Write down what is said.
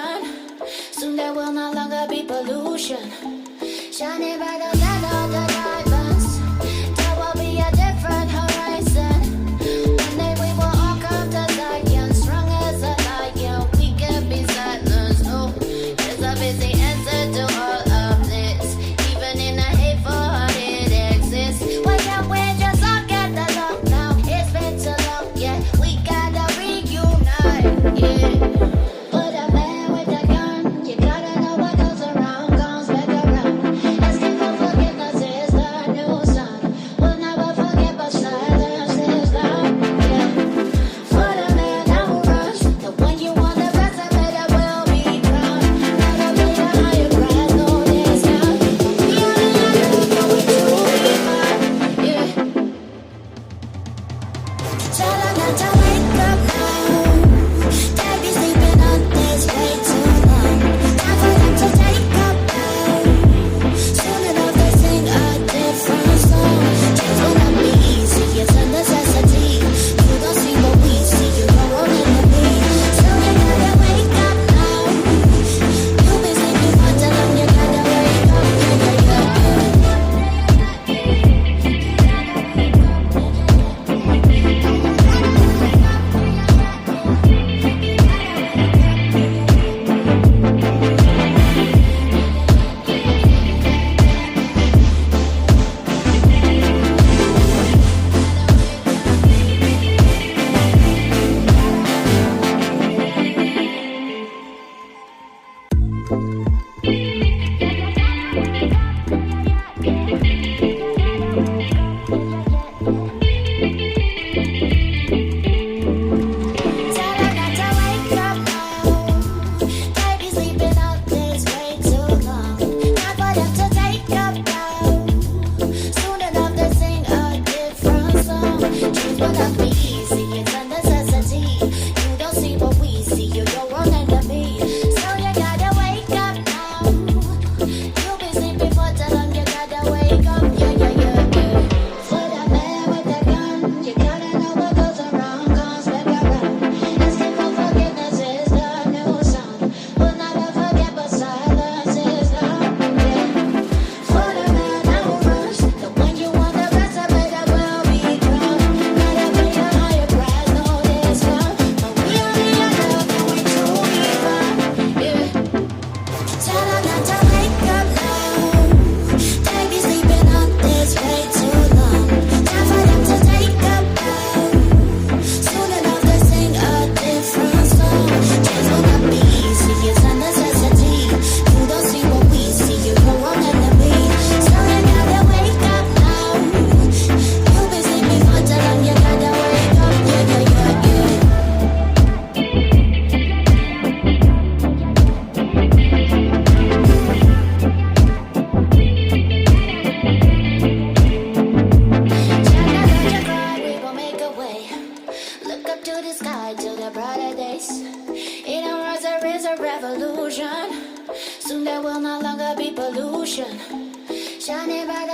revolution. Soon there will no longer be pollution. Shining bright under the diamonds. There will be a different horizon. One day we will all come to Zion, strong as a lion. We can be silenced. No, there's a busy answer to all of this. Even in a hateful heart, it exists. Why can't we just look at the look now? It's been too long, yeah. We gotta reunite, yeah. Put a man with a gun. You gotta know what goes around comes back around. Asking for forgiveness is the new song. We'll never forget, but silence is loud, yeah. For the man who runs, the one you want the best, I bet I will be proud. Gotta be a higher ground, no discount. We only have to go to be mine, yeah. Tell her not to wake up now. They be sleeping on this way too long. Time for them to take a bow. Soon enough they sing a different song. Change will not be easy, it's a necessity. You don't see what we see, you know we're meant to be. So you gotta wake up now. You've been sleeping for too long, you gotta wake up, yeah, yeah, revolution. Soon there will no longer be pollution. Shining bright